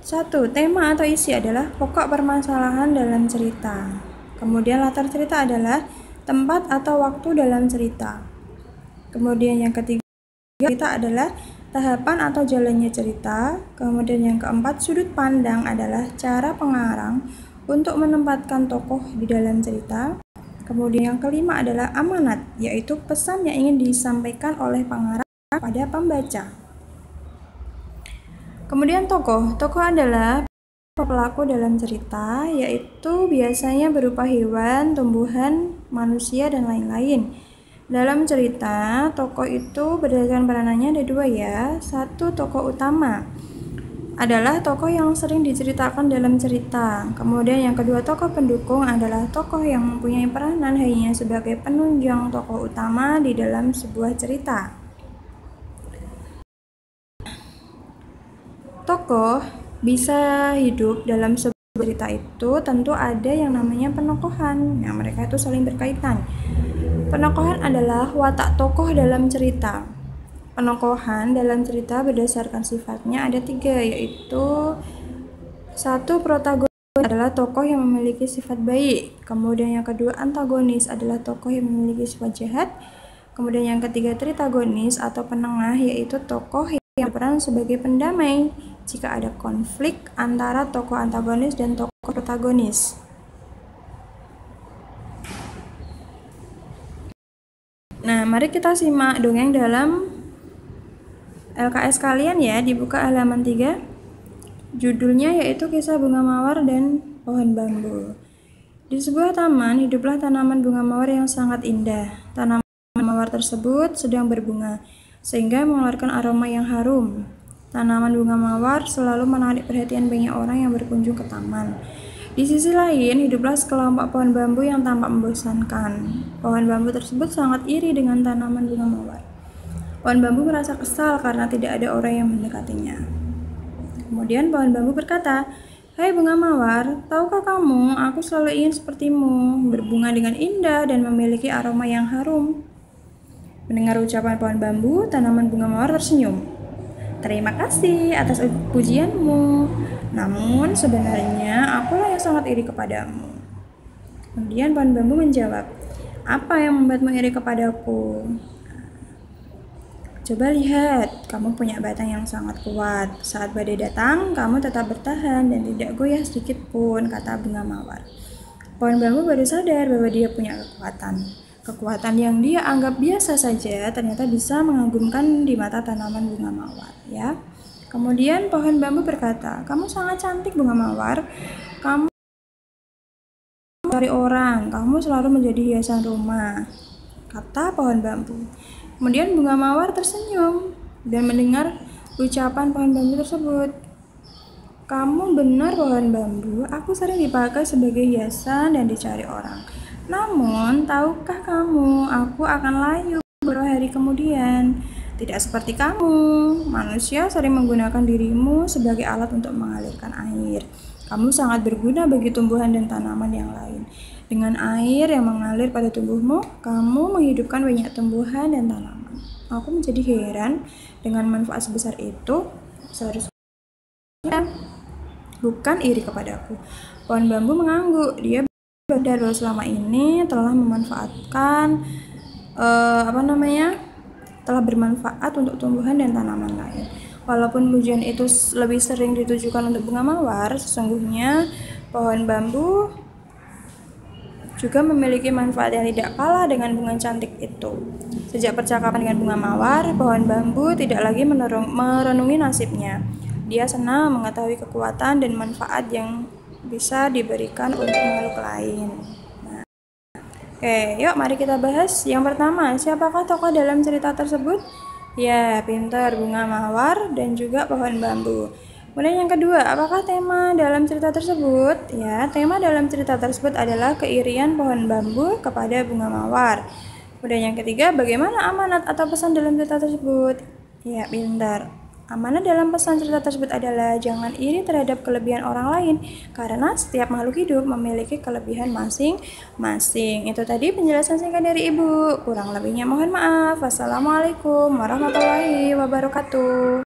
1. Tema atau isi adalah pokok permasalahan dalam cerita. Kemudian latar cerita adalah tempat atau waktu dalam cerita. Kemudian yang ketiga, cerita adalah tahapan atau jalannya cerita. Kemudian yang keempat, sudut pandang adalah cara pengarang untuk menempatkan tokoh di dalam cerita. Kemudian yang kelima adalah amanat, yaitu pesan yang ingin disampaikan oleh pengarang pada pembaca. Kemudian tokoh adalah pelaku dalam cerita, yaitu biasanya berupa hewan, tumbuhan, manusia, dan lain-lain. Dalam cerita, tokoh itu berdasarkan peranannya ada dua ya. Satu, tokoh utama adalah tokoh yang sering diceritakan dalam cerita. Kemudian yang kedua, tokoh pendukung adalah tokoh yang mempunyai peranan hanya sebagai penunjang tokoh utama di dalam sebuah cerita. Tokoh bisa hidup dalam sebuah cerita itu tentu ada yang namanya penokohan. Nah, mereka itu saling berkaitan. Penokohan adalah watak tokoh dalam cerita. Penokohan dalam cerita berdasarkan sifatnya ada 3, yaitu 1. Protagonis adalah tokoh yang memiliki sifat baik. Kemudian yang kedua, antagonis adalah tokoh yang memiliki sifat jahat. Kemudian yang ketiga, tritagonis atau penengah, yaitu tokoh yang berperan sebagai pendamai jika ada konflik antara tokoh antagonis dan tokoh protagonis. Nah, mari kita simak dongeng dalam LKS kalian ya, dibuka halaman 3. Judulnya yaitu Kisah Bunga Mawar dan Pohon Bambu. Di sebuah taman, hiduplah tanaman bunga mawar yang sangat indah. Tanaman mawar tersebut sedang berbunga, sehingga mengeluarkan aroma yang harum. Tanaman bunga mawar selalu menarik perhatian banyak orang yang berkunjung ke taman. Di sisi lain, hiduplah sekelompok pohon bambu yang tampak membosankan. Pohon bambu tersebut sangat iri dengan tanaman bunga mawar. Pohon bambu merasa kesal karena tidak ada orang yang mendekatinya. Kemudian pohon bambu berkata, "Hai bunga mawar, tahukah kamu, aku selalu ingin sepertimu, berbunga dengan indah dan memiliki aroma yang harum." Mendengar ucapan pohon bambu, tanaman bunga mawar tersenyum. "Terima kasih atas pujianmu, namun sebenarnya akulah yang sangat iri kepadamu." Kemudian pohon bambu menjawab, "Apa yang membuatmu iri kepadaku? Coba lihat, kamu punya batang yang sangat kuat. Saat badai datang, kamu tetap bertahan dan tidak goyah sedikit pun," kata bunga mawar. Pohon bambu baru sadar bahwa dia punya kekuatan. Kekuatan yang dia anggap biasa saja ternyata bisa mengagumkan di mata tanaman bunga mawar, ya. Kemudian pohon bambu berkata, "Kamu sangat cantik bunga mawar. Kamu cari orang, kamu selalu menjadi hiasan rumah," kata pohon bambu. Kemudian bunga mawar tersenyum dan mendengar ucapan pohon bambu tersebut. "Kamu benar pohon bambu, aku sering dipakai sebagai hiasan dan dicari orang. Namun, tahukah kamu, aku akan layu beberapa hari kemudian. Tidak seperti kamu, manusia sering menggunakan dirimu sebagai alat untuk mengalirkan air. Kamu sangat berguna bagi tumbuhan dan tanaman yang lain. Dengan air yang mengalir pada tubuhmu, kamu menghidupkan banyak tumbuhan dan tanaman. Aku menjadi heran dengan manfaat sebesar itu. Seharusnya bukan iri kepadaku." Pohon bambu mengangguk. Dia sadar bahwa selama ini telah memanfaatkan telah bermanfaat untuk tumbuhan dan tanaman lain. Walaupun pujian itu lebih sering ditujukan untuk bunga mawar, sesungguhnya pohon bambu juga memiliki manfaat yang tidak kalah dengan bunga cantik itu. Sejak percakapan dengan bunga mawar, pohon bambu tidak lagi merenungi nasibnya. Dia senang mengetahui kekuatan dan manfaat yang bisa diberikan untuk makhluk lain. Oke, yuk mari kita bahas. Yang pertama, siapakah tokoh dalam cerita tersebut? Ya, pintar, bunga mawar dan juga pohon bambu. Kemudian yang kedua, apakah tema dalam cerita tersebut? Ya, tema dalam cerita tersebut adalah keirian pohon bambu kepada bunga mawar. Kemudian yang ketiga, bagaimana amanat atau pesan dalam cerita tersebut? Ya, pintar. Amanat dalam pesan cerita tersebut adalah jangan iri terhadap kelebihan orang lain, karena setiap makhluk hidup memiliki kelebihan masing-masing. Itu tadi penjelasan singkat dari Ibu. Kurang lebihnya mohon maaf. Wassalamualaikum warahmatullahi wabarakatuh.